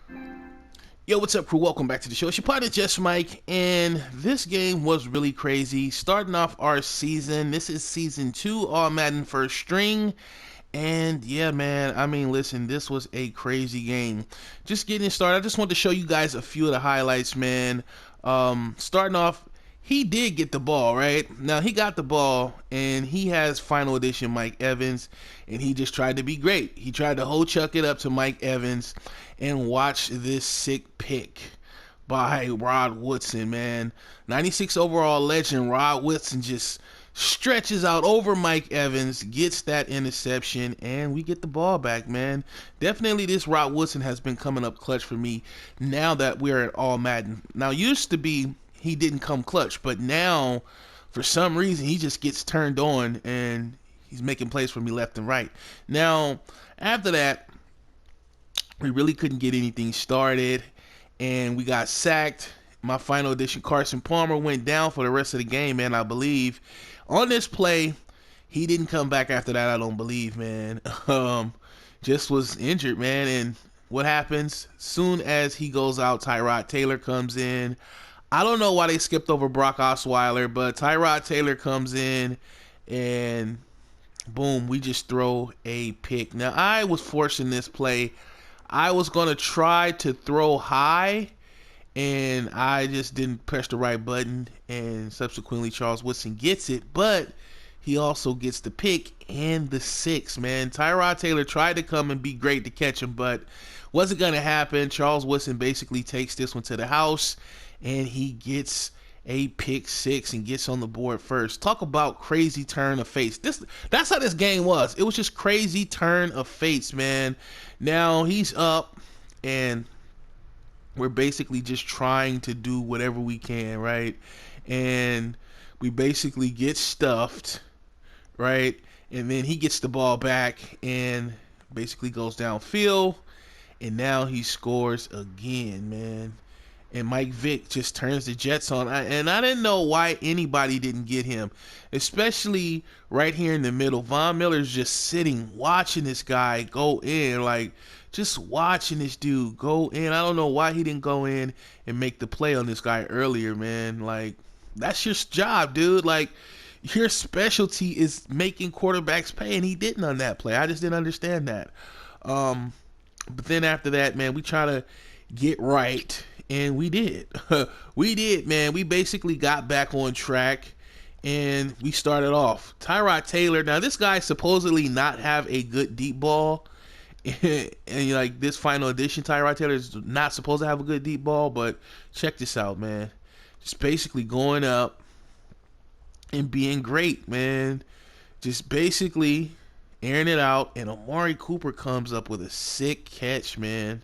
Yo, what's up, crew? Welcome back to the show. It's your partner, Just Mike, and this game was really crazy. Starting off our season, this is season 2, All Madden First String, and yeah, man, I mean, listen, this was a crazy game. Just getting started, I just wanted to show you guys a few of the highlights, man. Starting off, he did get the ball, right? Now, he got the ball, and he has Final Edition Mike Evans, and he just tried to be great. He tried to hold chuck it up to Mike Evans, and watch this sick pick by Rod Woodson, man. 96 overall legend Rod Woodson just stretches out over Mike Evans, gets that interception, and we get the ball back, man. Definitely this Rod Woodson has been coming up clutch for me now that we're at All Madden. Now, used to be he didn't come clutch, but now for some reason he just gets turned on and he's making plays for me left and right. Now, after that, we really couldn't get anything started, and we got sacked. My Final Edition Carson Palmer went down for the rest of the game, man, I believe. On this play, he didn't come back after that, I don't believe, man. Just was injured, man, and what happens? Soon as he goes out, Tyrod Taylor comes in. I don't know why they skipped over Brock Osweiler, but Tyrod Taylor comes in, and boom, we just throw a pick. Now, I was forcing this play. I was going to try to throw high, and I just didn't press the right button, and subsequently Charles Woodson gets it, but he also gets the pick and the 6, man. Tyrod Taylor tried to come and be great to catch him, but wasn't going to happen. Charles Woodson basically takes this one to the house, and he gets a pick 6 and gets on the board first. Talk about crazy turn of face. That's how this game was. It was just crazy turn of face, man. Now he's up, and we're basically just trying to do whatever we can, right? And we basically get stuffed, right? And then he gets the ball back and basically goes downfield, and now he scores again, man. And Mike Vick just turns the Jets on. And I didn't know why anybody didn't get him, especially right here in the middle. Von Miller's just sitting, watching this guy go in, like just watching this dude go in. I don't know why he didn't go in and make the play on this guy earlier, man. Like, that's your job, dude. Like, your specialty is making quarterbacks pay, and he didn't on that play. I just didn't understand that. But then after that, man, we try to get right, and we did. We did, man. We basically got back on track, and we started off. Tyrod Taylor, now this guy supposedly not have a good deep ball, and like this Final Edition, Tyrod Taylor is not supposed to have a good deep ball, but check this out, man. Just basically going up and being great, man. Just basically airing it out, and Amari Cooper comes up with a sick catch, man,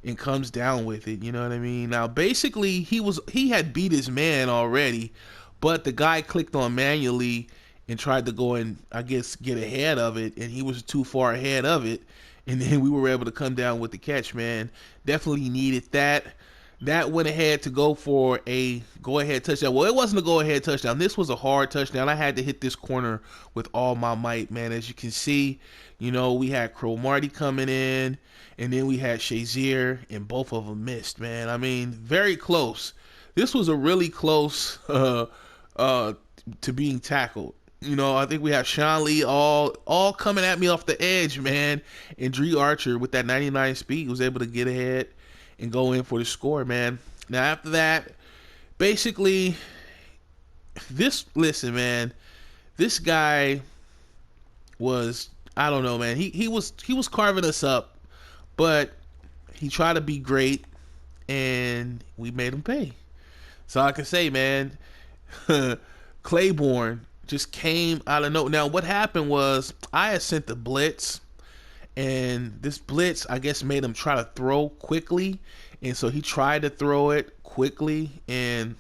and comes down with it. You know what I mean? Now, basically, he had beat his man already, but the guy clicked on manually and tried to go and, I guess, get ahead of it, and he was too far ahead of it, and then we were able to come down with the catch, man. Definitely needed that. That went ahead to go for a go-ahead touchdown. Well, it wasn't a go-ahead touchdown. This was a hard touchdown. I had to hit this corner with all my might, man. As you can see, you know, we had Cromartie coming in, and then we had Shazier, and both of them missed, man. I mean, very close. This was a really close to being tackled. You know, I think we have Sean Lee all coming at me off the edge, man. And Dree Archer with that 99 speed was able to get ahead and go in for the score, man. Now after that, basically, listen, man, this guy was, I don't know, man. He was carving us up, but he tried to be great, and we made him pay. So I can say, man, Claiborne just came out of nowhere. Now what happened was I had sent the blitz, and this blitz, I guess, made him try to throw quickly. And so he tried to throw it quickly, and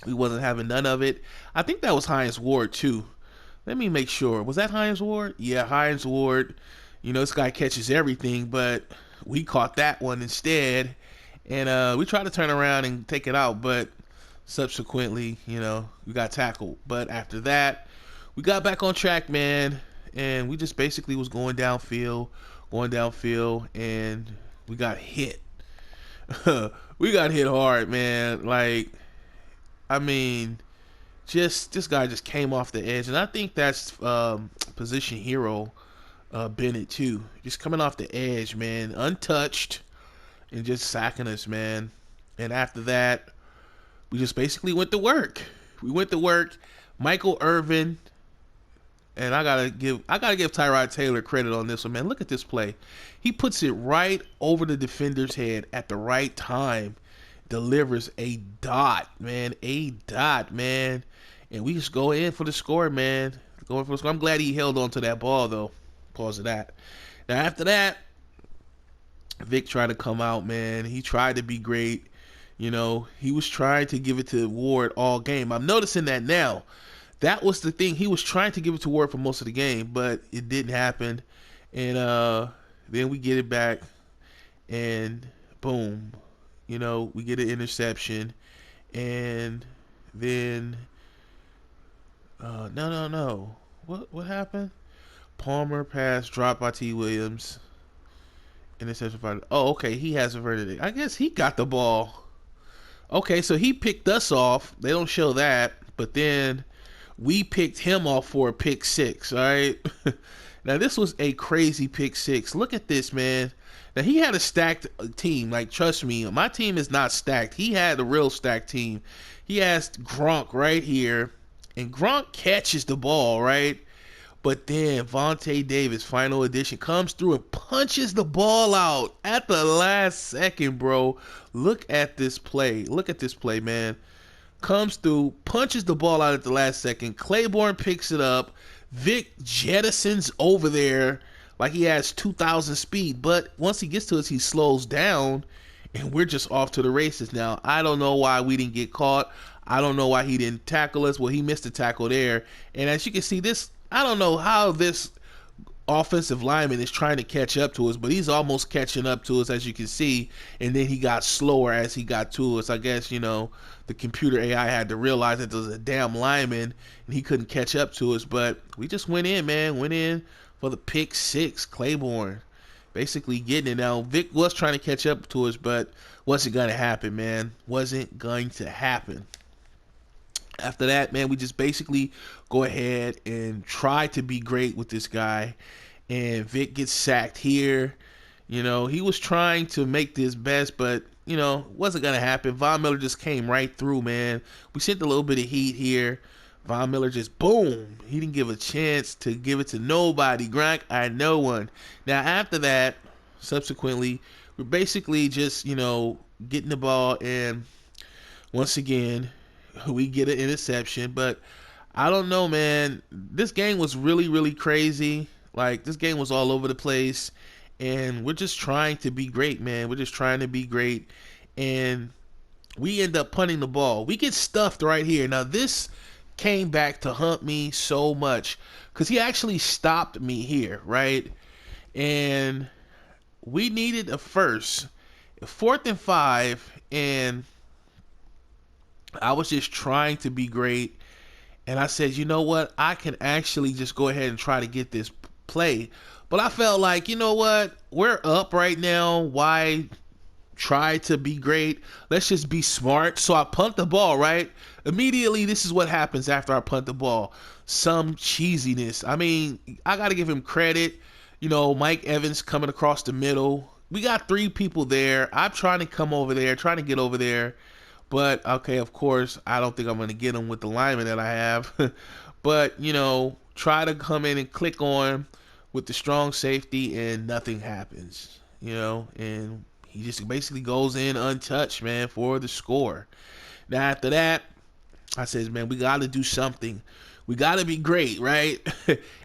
we wasn't having none of it. I think that was Hines Ward, too. Let me make sure. Was that Hines Ward? Yeah, Hines Ward. You know, this guy catches everything, but we caught that one instead. And we tried to turn around and take it out, but subsequently, you know, we got tackled. But after that, we got back on track, man. And we just basically was going downfield, and we got hit. We got hit hard, man. Like, I mean, just this guy just came off the edge, and I think that's position hero Bennett too. Just coming off the edge, man, untouched, and just sacking us, man. And after that, we just basically went to work. We went to work. Michael Irvin, and I gotta give Tyrod Taylor credit on this one, man. Look at this play. He puts it right over the defender's head at the right time. Delivers a dot, man. A dot, man. And we just go in for the score, man. Going for the score. I'm glad he held on to that ball, though. Pause of that. Now, after that, Vic tried to come out, man. He tried to be great. You know, he was trying to give it to Ward all game. I'm noticing that now. That was the thing. He was trying to give it to Ward for most of the game, but it didn't happen. And then we get it back, and boom. You know, we get an interception, and then no. What happened? Palmer pass dropped by T. Williams. Interception by okay, he has averted it. I guess he got the ball. Okay, so he picked us off. They don't show that, but then we picked him off for a pick six. All right. Now this was a crazy pick six. Look at this, man. Now, he had a stacked team. Like, trust me, my team is not stacked. He had a real stacked team. He has Gronk right here, and Gronk catches the ball, right? But then Vontae Davis, final edition, comes through and punches the ball out at the last second, bro. Look at this play. Look at this play, man. Comes through, punches the ball out at the last second. Claiborne picks it up. Vic jettisons over there like he has 2,000 speed, but once he gets to us, he slows down, and we're just off to the races now. I don't know why we didn't get caught. I don't know why he didn't tackle us. Well, he missed a tackle there, and as you can see, this, I don't know how this offensive lineman is trying to catch up to us, but he's almost catching up to us, as you can see, and then he got slower as he got to us. I guess, you know, the computer AI had to realize that there was a damn lineman, and he couldn't catch up to us, but we just went in, man, went in for the pick six. Claiborne basically getting it. Now, Vic was trying to catch up to us, but wasn't going to happen, man. Wasn't going to happen. After that, man, we just basically go ahead and try to be great with this guy. And Vic gets sacked here. You know, he was trying to make this best, but, you know, wasn't going to happen. Von Miller just came right through, man. We sent a little bit of heat here. Von Miller just, boom. He didn't give a chance to give it to nobody. Gronk, no one. Now, after that, subsequently, we're basically just, you know, getting the ball. And once again, we get an interception. But I don't know, man. This game was really, really crazy. Like, this game was all over the place. And we're just trying to be great, man. We're just trying to be great. And we end up punting the ball. We get stuffed right here. Now, this came back to haunt me so much because he actually stopped me here, right? And we needed a first, 4th and 5, and I was just trying to be great. And I said, you know what? I can actually just go ahead and try to get this play. But I felt like, you know what? We're up right now. Why try to be great? Let's just be smart. So I punt the ball, right? Immediately, this is what happens after I punt the ball. Some cheesiness. I mean, I got to give him credit. You know, Mike Evans coming across the middle. We got 3 people there. I'm trying to come over there, trying to get over there. But, okay, of course, I don't think I'm going to get him with the lineman that I have. But, you know, try to come in and click on with the strong safety, and nothing happens. You know, and he just basically goes in untouched, man, for the score. Now, after that, I says, man, we got to do something. We got to be great, right?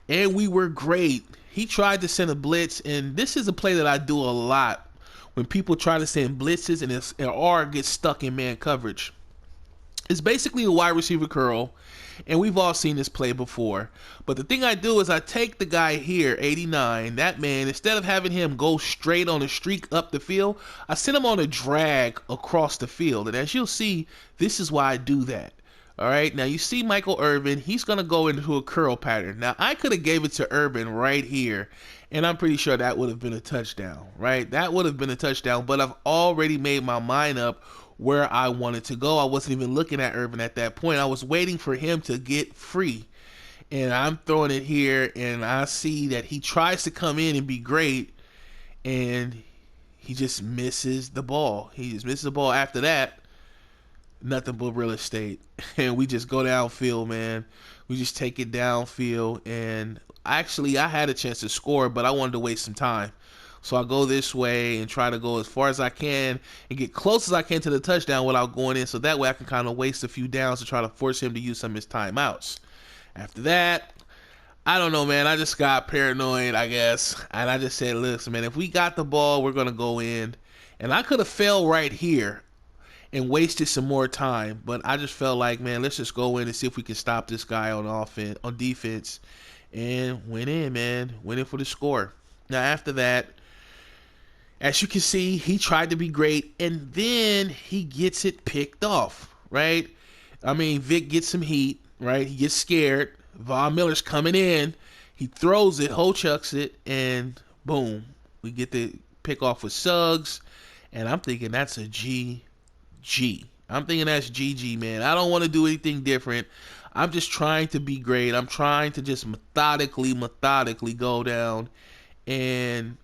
And we were great. He tried to send a blitz, and this is a play that I do a lot when people try to send blitzes and or gets stuck in man coverage. It's basically a wide receiver curl, and we've all seen this play before. But the thing I do is I take the guy here, 89, that man, instead of having him go straight on a streak up the field, I send him on a drag across the field. And as you'll see, this is why I do that. All right, now you see Michael Irvin, he's going to go into a curl pattern. Now, I could have gave it to Irvin right here, and I'm pretty sure that would have been a touchdown, right? That would have been a touchdown, but I've already made my mind up where I wanted to go. I wasn't even looking at Irvin at that point. I was waiting for him to get free, and I'm throwing it here, and I see that he tries to come in and be great, and he just misses the ball. He just misses the ball. After that, nothing but real estate. And we just go downfield, man. We just take it downfield. And actually, I had a chance to score, but I wanted to waste some time. So I go this way and try to go as far as I can and get close as I can to the touchdown without going in. So that way I can kind of waste a few downs to try to force him to use some of his timeouts. After that, I don't know, man. I just got paranoid, I guess. And I just said, listen, man, if we got the ball, we're going to go in. And I could have failed right here and wasted some more time, but I just felt like, man, let's just go in and see if we can stop this guy on offense, on defense, and went in, man. Went in for the score. Now, after that, as you can see, he tried to be great, and then he gets it picked off, right? I mean, Vic gets some heat, right? He gets scared. Von Miller's coming in. He throws it, chucks it, and boom. We get the pick off with Suggs, and I'm thinking that's a GG. I'm thinking that's GG, man. I don't want to do anything different. I'm just trying to be great. I'm trying to just methodically go down, and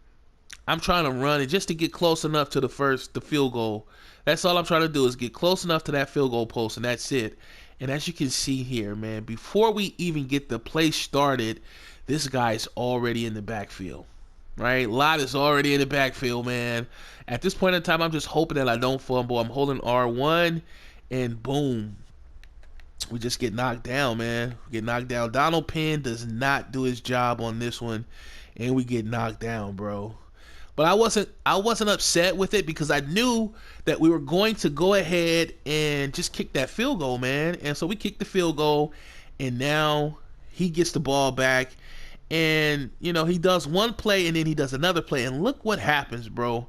I'm trying to run it just to get close enough to the field goal. That's all I'm trying to do is get close enough to that field goal post, and that's it. And as you can see here, man, before we even get the play started, this guy's already in the backfield, right? Lott is already in the backfield, man. At this point in time, I'm just hoping that I don't fumble. I'm holding R1, and boom. We just get knocked down, man. We get knocked down. Donald Penn does not do his job on this one, and we get knocked down, bro. But I wasn't upset with it because I knew that we were going to go ahead and just kick that field goal, man. And so we kicked the field goal, and now he gets the ball back. And, you know, he does one play, and then he does another play. And look what happens, bro.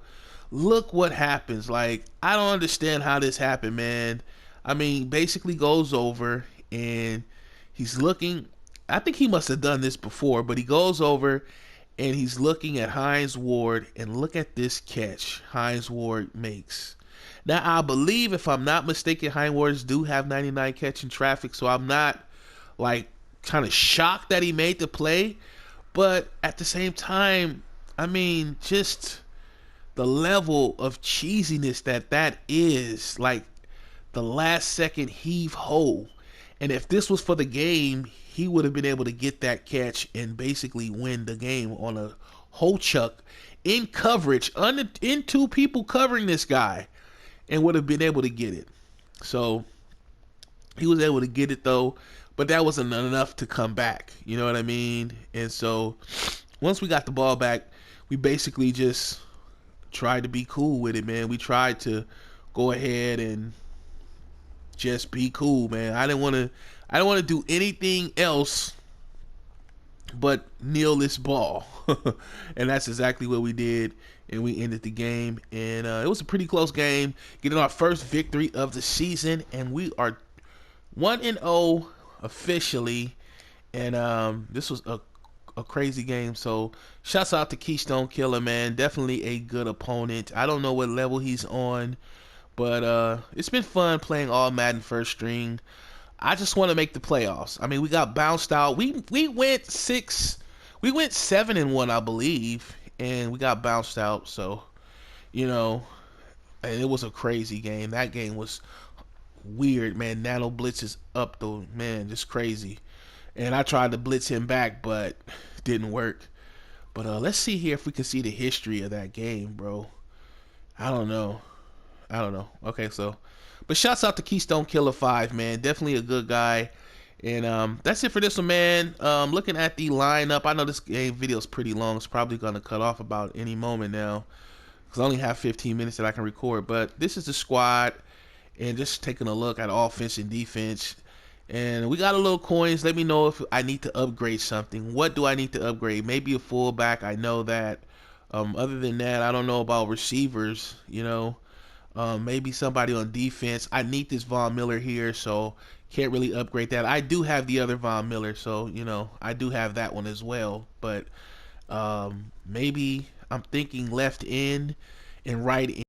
Look what happens. Like, I don't understand how this happened, man. I mean, basically goes over, and he's looking. I think he must have done this before, but he goes over, and he's looking at Hines Ward, and look at this catch Hines Ward makes. Now, I believe, if I'm not mistaken, Hines Wards do have 99 catching traffic, so I'm not, like, kind of shocked that he made the play. But at the same time, I mean, just the level of cheesiness that is, like, the last second heave-ho. And if this was for the game, he would have been able to get that catch and basically win the game on a hole chuck in coverage, in two people covering this guy, and would have been able to get it. So he was able to get it, though, but that wasn't enough to come back. You know what I mean? And so once we got the ball back, we basically just tried to be cool with it, man. We tried to go ahead and just be cool, man. I didn't want to do anything else but kneel this ball. And that's exactly what we did, and we ended the game. And it was a pretty close game, getting our first victory of the season, and we are 1-0 officially. And this was a crazy game. So shouts out to Keystone Killer, man. Definitely a good opponent. I don't know what level he's on, but it's been fun playing all Madden first string. I just want to make the playoffs. I mean, we got bounced out. We went 7-1, I believe, and we got bounced out. So, you know, and it was a crazy game. That game was weird, man. Nano blitzes up though, man, just crazy. And I tried to blitz him back, but didn't work. But let's see here if we can see the history of that game, bro. I don't know. Okay, so, but shouts out to Keystone Killer 5, man. Definitely a good guy. And that's it for this one, man. Looking at the lineup, I know this game video is pretty long. It's probably going to cut off about any moment now, because I only have 15 minutes that I can record. But this is the squad, and just taking a look at offense and defense. And we got a little coins. Let me know if I need to upgrade something. What do I need to upgrade? Maybe a fullback. I know that. Other than that, I don't know about receivers, you know. Maybe somebody on defense. I need this Von Miller here, so can't really upgrade that. I do have the other Von Miller, so you know I do have that one as well. But maybe I'm thinking left end and right